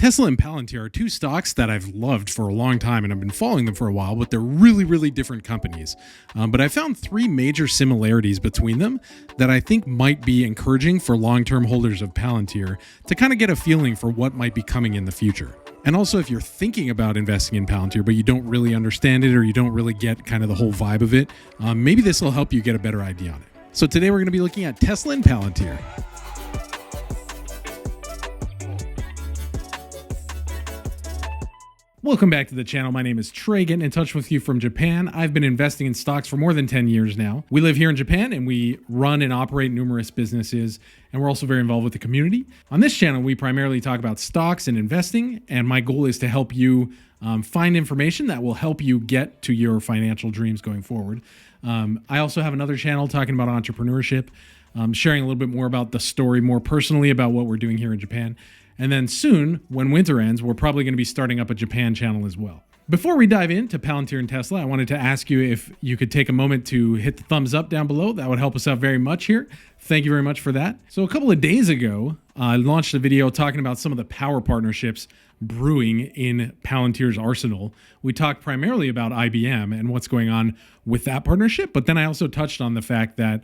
Tesla and Palantir are two stocks that I've loved for a long time, and I've been following them for a while, but they're really, really different companies. But I found three major similarities between them that I think might be encouraging for long-term holders of Palantir to kind of get a feeling for what might be coming in the future. And also, if you're thinking about investing in Palantir, but you don't really understand it or you don't really get kind of the whole vibe of it, maybe this will help you get a better idea on it. So today we're going to be looking at Tesla and Palantir. Welcome back to the channel. My name is Trey, getting in touch with you from Japan. I've been investing in stocks for more than 10 years now. We live here in Japan and we run and operate numerous businesses, and we're also very involved with the community. On this channel, we primarily talk about stocks and investing, and my goal is to help you find information that will help you get to your financial dreams going forward. I also have another channel talking about entrepreneurship, sharing a little bit more about the story, more personally about what we're doing here in Japan. And then soon, when winter ends, we're probably going to be starting up a Japan channel as well. Before we dive into Palantir and Tesla, I wanted to ask you if you could take a moment to hit the thumbs up down below. That would help us out very much here. Thank you very much for that. So a couple of days ago, I launched a video talking about some of the power partnerships brewing in Palantir's arsenal. We talked primarily about IBM and what's going on with that partnership, but then I also touched on the fact that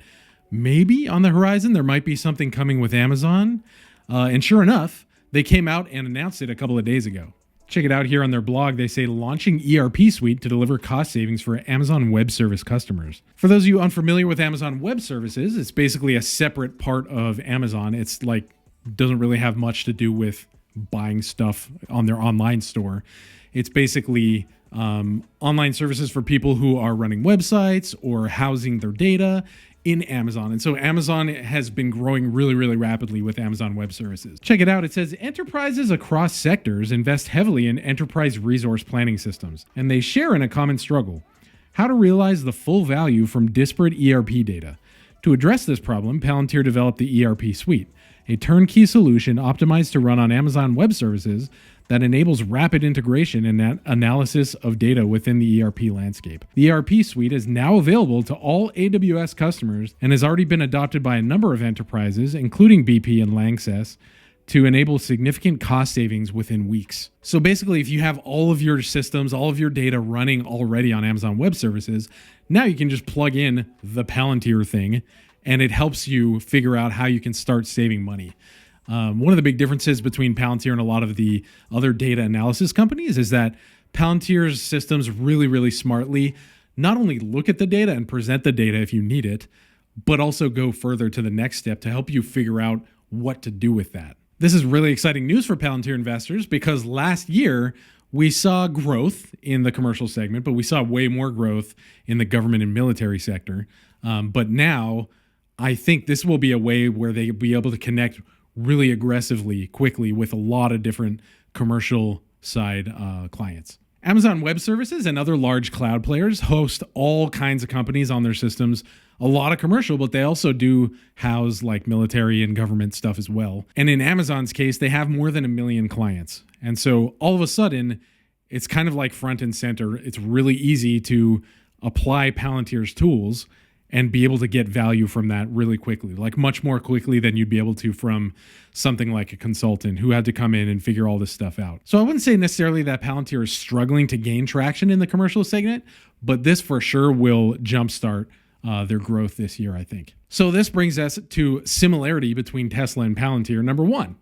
maybe on the horizon there might be something coming with Amazon. And sure enough, they came out and announced it a couple of days ago. Check it out here on their blog. They say launching ERP suite to deliver cost savings for Amazon Web Service customers. For those of you unfamiliar with Amazon Web Services, it's basically a separate part of Amazon. It's like doesn't really have much to do with buying stuff on their online store. It's basically online services for people who are running websites or housing their data in Amazon. And so Amazon has been growing really, really rapidly with Amazon Web Services. Check it out. It says enterprises across sectors invest heavily in enterprise resource planning systems, and they share in a common struggle: how to realize the full value from disparate ERP data. To address this problem, Palantir developed the ERP suite, a turnkey solution optimized to run on Amazon Web Services that enables rapid integration and analysis of data within the ERP landscape. The ERP suite is now available to all AWS customers and has already been adopted by a number of enterprises, including BP and Lanxess, to enable significant cost savings within weeks. So basically, if you have all of your systems, all of your data running already on Amazon Web Services, now you can just plug in the Palantir thing, and it helps you figure out how you can start saving money. One of the big differences between Palantir and a lot of the other data analysis companies is that Palantir's systems really, really smartly not only look at the data and present the data if you need it, but also go further to the next step to help you figure out what to do with that. This is really exciting news for Palantir investors because last year we saw growth in the commercial segment, but we saw way more growth in the government and military sector. But now I think this will be a way where they'll be able to connect really aggressively, quickly with a lot of different commercial side clients. Amazon Web Services and other large cloud players host all kinds of companies on their systems, a lot of commercial, but they also do house like military and government stuff as well. And in Amazon's case, they have more than 1 million clients. And so all of a sudden, it's kind of like front and center. It's really easy to apply Palantir's tools and be able to get value from that really quickly, like much more quickly than you'd be able to from something like a consultant who had to come in and figure all this stuff out. So I wouldn't say necessarily that Palantir is struggling to gain traction in the commercial segment, but this for sure will jumpstart their growth this year, I think. So this brings us to similarity between Tesla and Palantir. Number one,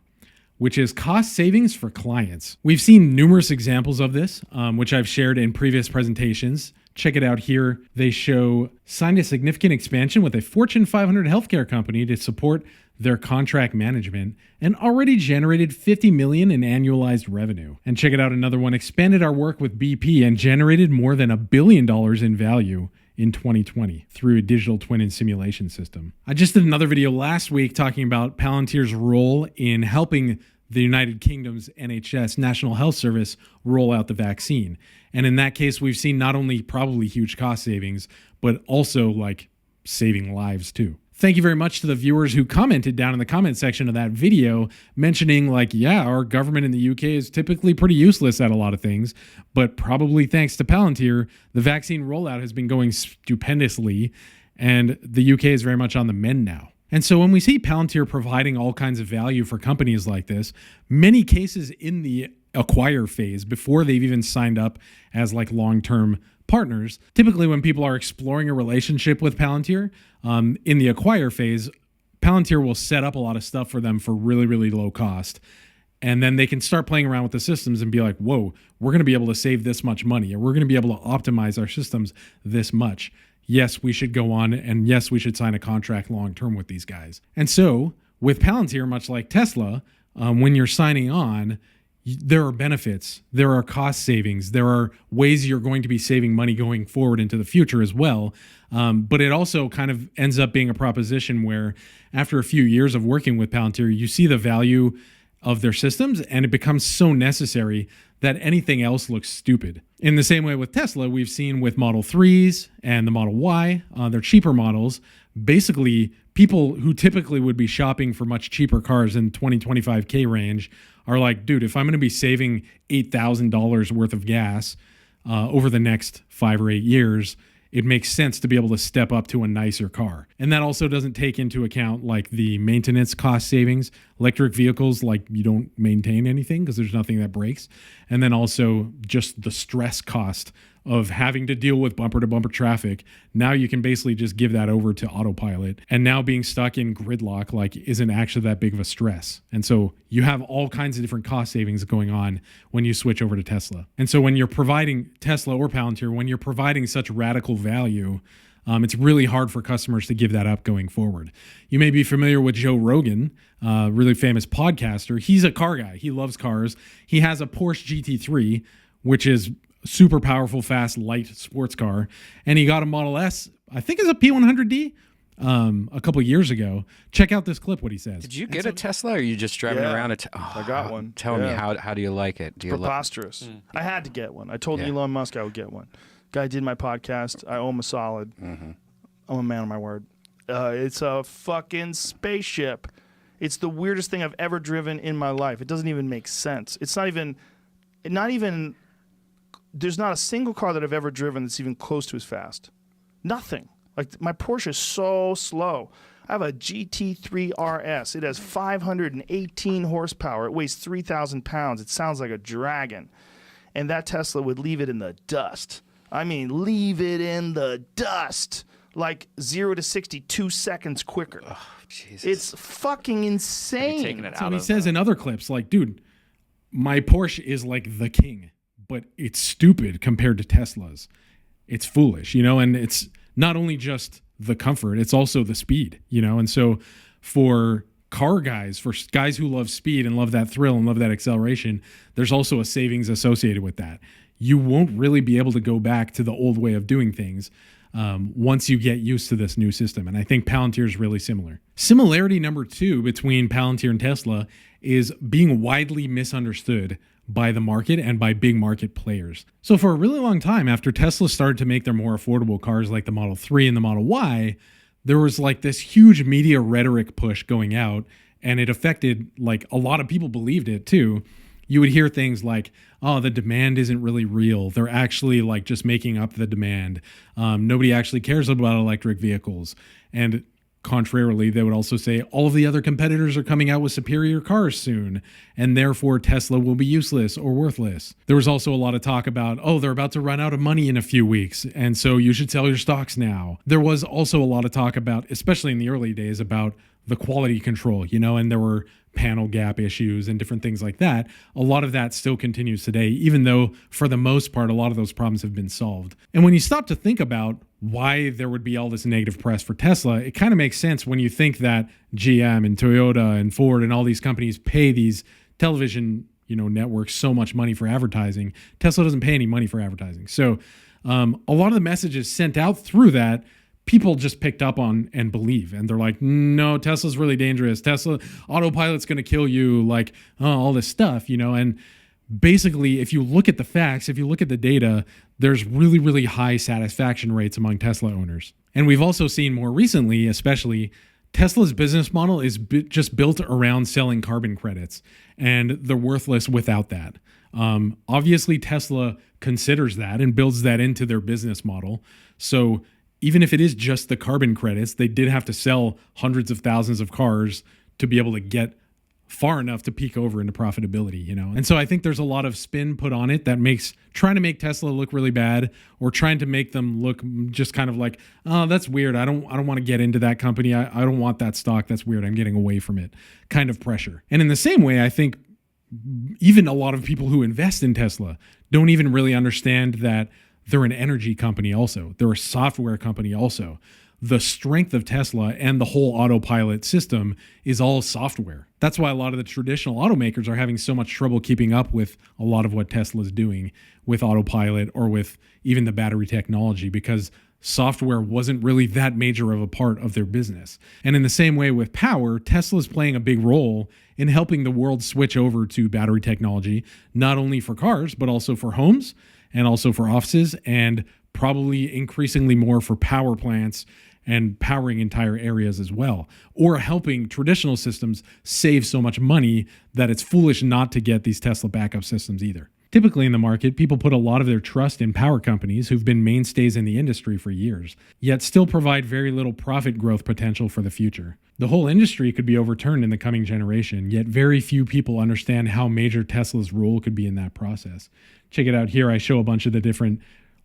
which is cost savings for clients. We've seen numerous examples of this, which I've shared in previous presentations. Check it out here. They show signed a significant expansion with a Fortune 500 healthcare company to support their contract management and already generated $50 million in annualized revenue. And check it out, another one, expanded our work with BP and generated more than $1 billion in value in 2020 through a digital twin and simulation system. I just did another video last week talking about Palantir's role in helping the United Kingdom's NHS, National Health Service, roll out the vaccine. And in that case, we've seen not only probably huge cost savings, but also like saving lives too. Thank you very much to the viewers who commented down in the comment section of that video mentioning like, yeah, our government in the UK is typically pretty useless at a lot of things, but probably thanks to Palantir, the vaccine rollout has been going stupendously, and the UK is very much on the mend now. And so when we see Palantir providing all kinds of value for companies like this, many cases in the acquire phase, before they've even signed up as like long-term partners, typically when people are exploring a relationship with Palantir, in the acquire phase, Palantir will set up a lot of stuff for them for really, really low cost. And then they can start playing around with the systems and be like, whoa, we're going to be able to save this much money, or we're going to be able to optimize our systems this much. Yes, we should go on, and yes, we should sign a contract long-term with these guys. And so with Palantir, much like Tesla, when you're signing on, there are benefits, there are cost savings, there are ways you're going to be saving money going forward into the future as well. But it also kind of ends up being a proposition where after a few years of working with Palantir, you see the value of their systems and it becomes so necessary that anything else looks stupid. In the same way with Tesla, we've seen with Model 3s and the Model Y, they're cheaper models. Basically, people who typically would be shopping for much cheaper cars in 25K range are like, dude, if I'm going to be saving $8,000 worth of gas over the next 5 or 8 years, it makes sense to be able to step up to a nicer car. And that also doesn't take into account like the maintenance cost savings. Electric vehicles, like you don't maintain anything because there's nothing that breaks. And then also just the stress cost of having to deal with bumper to bumper traffic. Now you can basically just give that over to autopilot. And now being stuck in gridlock like isn't actually that big of a stress. And so you have all kinds of different cost savings going on when you switch over to Tesla. And so when you're providing Tesla or Palantir, when you're providing such radical value, it's really hard for customers to give that up going forward. You may be familiar with Joe Rogan, really famous podcaster. He's a car guy. He loves cars. He has a Porsche GT3, which is super powerful, fast, light sports car. And he got a Model S, I think it's a P100D, a couple of years ago. Check out this clip, what he says. Did you get a Tesla, or are you just driving around a I got one. Tell me, how do you like it? Do you preposterous. I had to get one. I told Elon Musk I would get one. Guy did my podcast. I owe him a solid. I'm a man of my word. It's a fucking spaceship. It's the weirdest thing I've ever driven in my life. It doesn't even make sense. It's not even, there's not a single car that I've ever driven that's even close to as fast. Nothing. Like, my Porsche is so slow. I have a GT3 RS. It has 518 horsepower. It weighs 3,000 pounds. It sounds like a dragon. And that Tesla would leave it in the dust. I mean, leave it in the dust. Like 0 to 60, 2 seconds quicker. Oh, Jesus. It's fucking insane. That's what he says in other clips. Like, dude, my Porsche is like the king, but it's stupid compared to Tesla's. It's foolish, and it's not only just the comfort, it's also the speed, And so for car guys, for guys who love speed and love that thrill and love that acceleration, there's also a savings associated with that. You won't really be able to go back to the old way of doing things once you get used to this new system. And I think Palantir is really similar. Similarity number 2 between Palantir and Tesla is being widely misunderstood by the market and by big market players. So for a really long time, after Tesla started to make their more affordable cars like the Model 3 and the Model Y, there was like this huge media rhetoric push going out, and it affected, like, a lot of people believed it too. You would hear things like, oh, the demand isn't really real. They're actually like just making up the demand. Nobody actually cares about electric vehicles. And contrarily, they would also say all of the other competitors are coming out with superior cars soon, and therefore Tesla will be useless or worthless. There was also a lot of talk about, oh, they're about to run out of money in a few weeks, and so you should sell your stocks now. There was also a lot of talk about, especially in the early days, about the quality control, and there were panel gap issues and different things like that. A lot of that still continues today, even though for the most part, a lot of those problems have been solved. And when you stop to think about why there would be all this negative press for Tesla, it kind of makes sense when you think that GM and Toyota and Ford and all these companies pay these television, networks so much money for advertising. Tesla doesn't pay any money for advertising. So a lot of the messages sent out through that, people just picked up on and believe. And they're like, no, Tesla's really dangerous. Tesla, autopilot's going to kill you, like, all this stuff, And basically, if you look at the facts, if you look at the data, there's really, really high satisfaction rates among Tesla owners. And we've also seen more recently, especially, Tesla's business model is just built around selling carbon credits, and they're worthless without that. Obviously, Tesla considers that and builds that into their business model. So even if it is just the carbon credits, they did have to sell hundreds of thousands of cars to be able to get far enough to peak over into profitability, you know? And so I think there's a lot of spin put on it that makes trying to make Tesla look really bad, or trying to make them look just kind of like, oh, that's weird. I don't want to get into that company. I don't want that stock. That's weird. I'm getting away from it kind of pressure. And in the same way, I think even a lot of people who invest in Tesla don't even really understand that they're an energy company also. They're a software company also. The strength of Tesla and the whole autopilot system is all software. That's why a lot of the traditional automakers are having so much trouble keeping up with a lot of what Tesla's doing with autopilot or with even the battery technology, because software wasn't really that major of a part of their business. And in the same way with power, Tesla's playing a big role in helping the world switch over to battery technology, not only for cars, but also for homes and also for offices, and probably increasingly more for power plants and powering entire areas as well, or helping traditional systems save so much money that it's foolish not to get these Tesla backup systems either. Typically in the market, people put a lot of their trust in power companies who've been mainstays in the industry for years, yet still provide very little profit growth potential for the future. The whole industry could be overturned in the coming generation, yet very few people understand how major Tesla's role could be in that process. Check it out here. I show a bunch of the different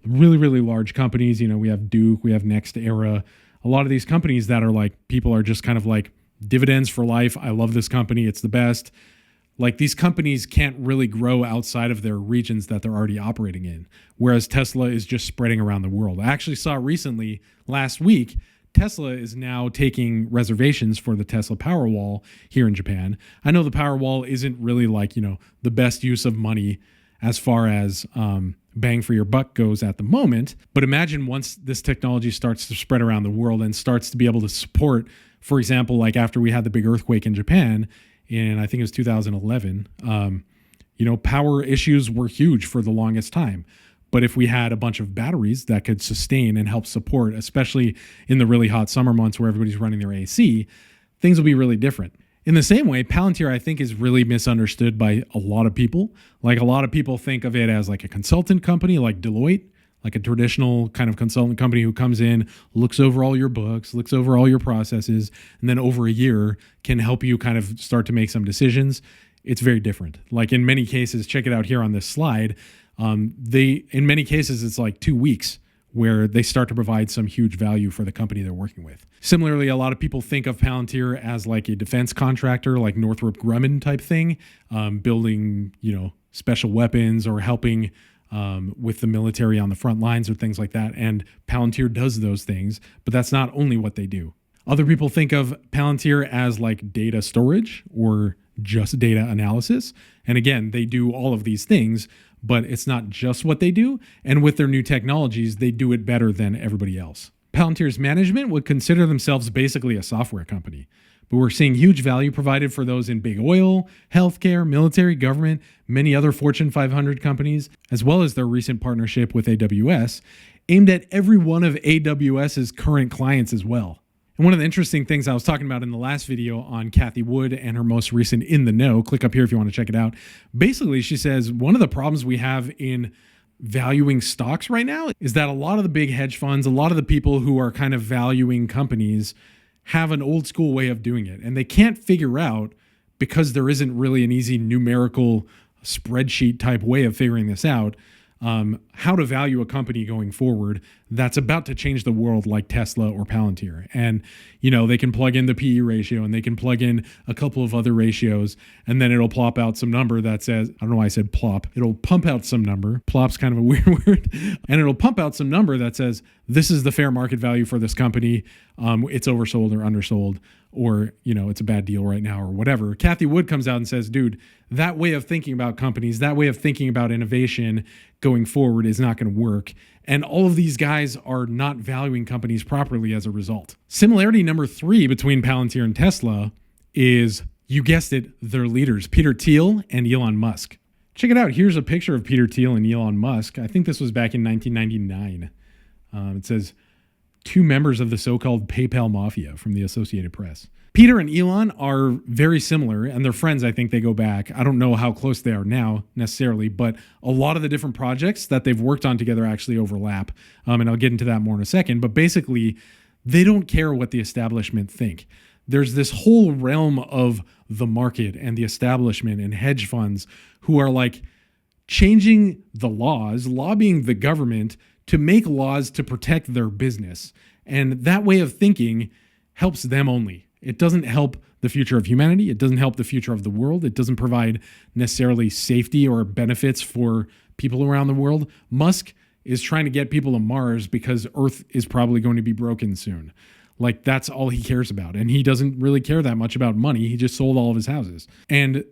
really, really large companies. You know, we have Duke, we have Next Era, a lot of these companies that are like, people are just kind of like dividends for life. I love this company. It's the best. Like, these companies can't really grow outside of their regions that they're already operating in, whereas Tesla is just spreading around the world. I actually saw recently, last week, Tesla is now taking reservations for the Tesla Powerwall here in Japan. I know the Powerwall isn't really like, you know, the best use of money as far as bang for your buck goes at the moment. But imagine once this technology starts to spread around the world and starts to be able to support, for example, like after we had the big earthquake in Japan in, I think it was 2011, you know, power issues were huge for the longest time. But if we had a bunch of batteries that could sustain and help support, especially in the really hot summer months where everybody's running their AC, things will be really different. In the same way, Palantir, I think, is really misunderstood by a lot of people. Like, a lot of people think of it as like a consultant company like Deloitte, like a traditional kind of consultant company who comes in, looks over all your books, looks over all your processes, and then over a year can help you kind of start to make some decisions. It's very different. Like, in many cases, check it out here on this slide, in many cases, it's like 2 weeks where they start to provide some huge value for the company they're working with. Similarly, a lot of people think of Palantir as like a defense contractor, like Northrop Grumman type thing, building, you know, special weapons or helping with the military on the front lines or things like that. And Palantir does those things, but that's not only what they do. Other people think of Palantir as like data storage or just data analysis. And again, they do all of these things, but it's not just what they do. And with their new technologies, they do it better than everybody else. Palantir's management would consider themselves basically a software company, but we're seeing huge value provided for those in big oil, healthcare, military, government, many other Fortune 500 companies, as well as their recent partnership with AWS, aimed at every one of AWS's current clients as well. And one of the interesting things I was talking about in the last video on Cathie Wood and her most recent In the Know, click up here if you want to check it out. Basically, she says one of the problems we have in valuing stocks right now is that a lot of the big hedge funds, a lot of the people who are kind of valuing companies have an old school way of doing it. And they can't figure out, because there isn't really an easy numerical spreadsheet type way of figuring this out, how to value a company going forward that's about to change the world, like Tesla or Palantir. And, you know, they can plug in the PE ratio and they can plug in a couple of other ratios, and then it'll plop out some number that says, I don't know why I said plop. It'll pump out some number. Plop's kind of a weird word. And it'll pump out some number that says, this is the fair market value for this company. It's oversold or undersold, or, you know, it's a bad deal right now or whatever. Cathie Wood comes out and says, dude, that way of thinking about companies, that way of thinking about innovation going forward is not going to work. And all of these guys are not valuing companies properly as a result. Similarity number 3 between Palantir and Tesla is, you guessed it, their leaders, Peter Thiel and Elon Musk. Check it out. Here's a picture of Peter Thiel and Elon Musk. I think this was back in 1999. It says, two members of the so-called PayPal mafia from the Associated Press. Peter and Elon are very similar, and they're friends. I think they go back. I don't know how close they are now necessarily, but a lot of the different projects that they've worked on together actually overlap. And I'll get into that more in a second. But basically, they don't care what the establishment think. There's this whole realm of the market and the establishment and hedge funds who are like changing the laws, lobbying the government to make laws to protect their business. And that way of thinking helps them only. It doesn't help the future of humanity. It doesn't help the future of the world. It doesn't provide necessarily safety or benefits for people around the world. Musk is trying to get people to Mars because Earth is probably going to be broken soon. Like, that's all he cares about. And he doesn't really care that much about money. He just sold all of his houses. And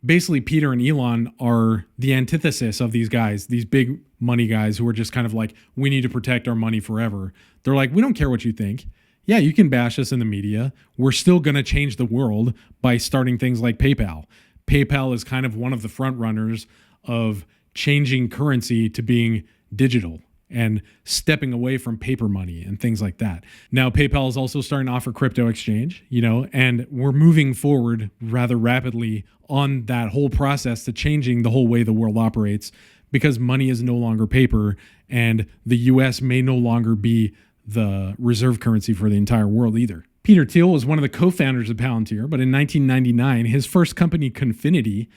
basically, Peter and Elon are the antithesis of these guys, these big money guys who are just kind of like, we need to protect our money forever. They're like, we don't care what you think. Yeah, you can bash us in the media. We're still going to change the world by starting things like PayPal. PayPal is kind of one of the front runners of changing currency to being digital and stepping away from paper money and things like that. Now, PayPal is also starting to offer crypto exchange, and we're moving forward rather rapidly on that whole process to changing the whole way the world operates, because money is no longer paper and the US may no longer be the reserve currency for the entire world either. Peter Thiel was one of the co-founders of Palantir, but in 1999, his first company, Confinity,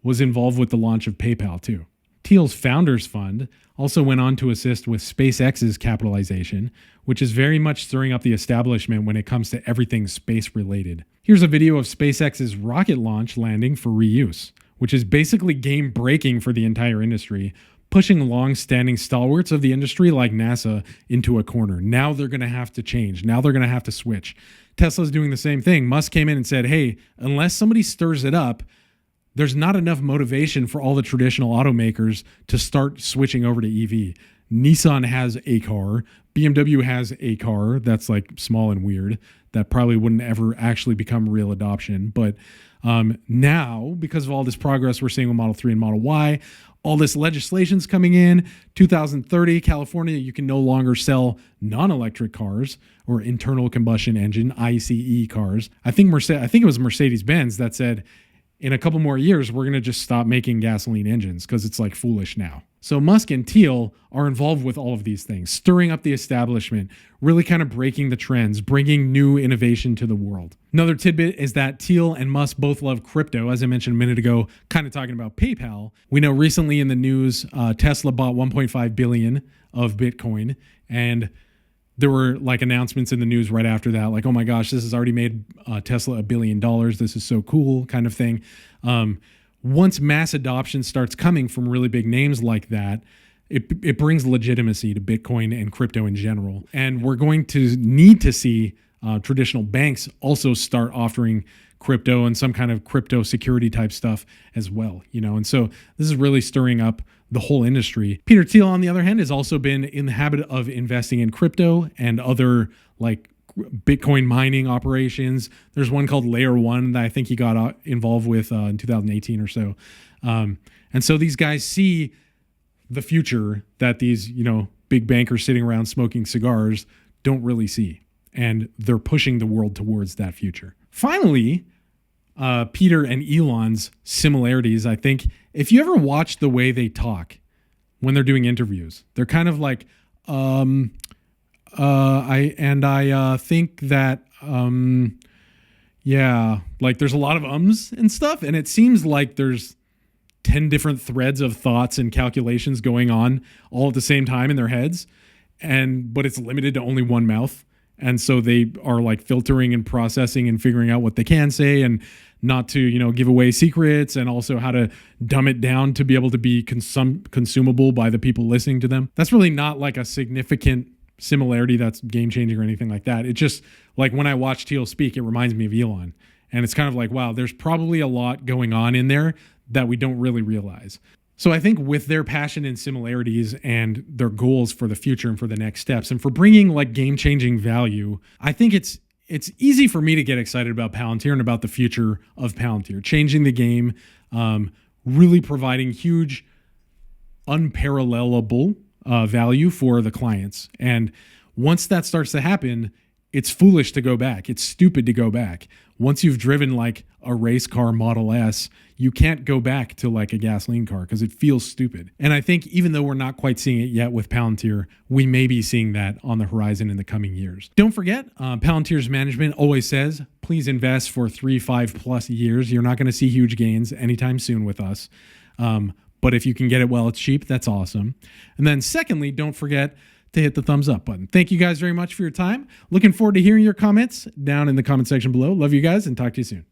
was involved with the launch of PayPal too. Thiel's Founders Fund also went on to assist with SpaceX's capitalization, which is very much stirring up the establishment when it comes to everything space-related. Here's a video of SpaceX's rocket launch landing for reuse, which is basically game-breaking for the entire industry, pushing long-standing stalwarts of the industry like NASA into a corner. Now they're going to have to change. Now they're going to have to switch. Tesla's doing the same thing. Musk came in and said, hey, unless somebody stirs it up, there's not enough motivation for all the traditional automakers to start switching over to EV. Nissan has a car. BMW has a car that's like small and weird that probably wouldn't ever actually become real adoption. But now, because of all this progress we're seeing with Model 3 and Model Y, all this legislation's coming in. 2030, California, you can no longer sell non-electric cars or internal combustion engine, ICE cars. I think it was Mercedes-Benz that said, in a couple more years, we're going to just stop making gasoline engines because it's like foolish now. So Musk and Thiel are involved with all of these things, stirring up the establishment, really kind of breaking the trends, bringing new innovation to the world. Another tidbit is that Thiel and Musk both love crypto. As I mentioned a minute ago, kind of talking about PayPal. We know recently in the news, Tesla bought 1.5 billion of Bitcoin, and there were like announcements in the news right after that, like, oh my gosh, this has already made Tesla $1 billion. This is so cool, kind of thing. Once mass adoption starts coming from really big names like that, it brings legitimacy to Bitcoin and crypto in general. And we're going to need to see traditional banks also start offering crypto and some kind of crypto security type stuff as well, And so this is really stirring up the whole industry. Peter Thiel, on the other hand, has also been in the habit of investing in crypto and other like Bitcoin mining operations. There's one called Layer 1 that I think he got involved with in 2018 or so. And so these guys see the future that these, big bankers sitting around smoking cigars don't really see. And they're pushing the world towards that future. Finally, Peter and Elon's similarities, I think, if you ever watch the way they talk when they're doing interviews, they're kind of like, I think that, like there's a lot of ums and stuff. And it seems like there's 10 different threads of thoughts and calculations going on all at the same time in their heads. But it's limited to only one mouth. And so they are like filtering and processing and figuring out what they can say and not to, give away secrets, and also how to dumb it down to be able to be consumable by the people listening to them. That's really not like a significant similarity that's game changing or anything like that. It just, like when I watch Thiel speak, it reminds me of Elon. And it's kind of like, wow, there's probably a lot going on in there that we don't really realize. So I think with their passion and similarities and their goals for the future and for the next steps and for bringing like game-changing value, I think it's easy for me to get excited about Palantir and about the future of Palantir, changing the game, really providing huge, unparallelable value for the clients. And once that starts to happen, it's foolish to go back. It's stupid to go back. Once you've driven like a race car Model S, you can't go back to like a gasoline car because it feels stupid. And I think even though we're not quite seeing it yet with Palantir, we may be seeing that on the horizon in the coming years. Don't forget, Palantir's management always says, please invest for 3-5+ years. You're not going to see huge gains anytime soon with us. But if you can get it while it's cheap, that's awesome. And then secondly, don't forget to hit the thumbs up button. Thank you guys very much for your time. Looking forward to hearing your comments down in the comment section below. Love you guys and talk to you soon.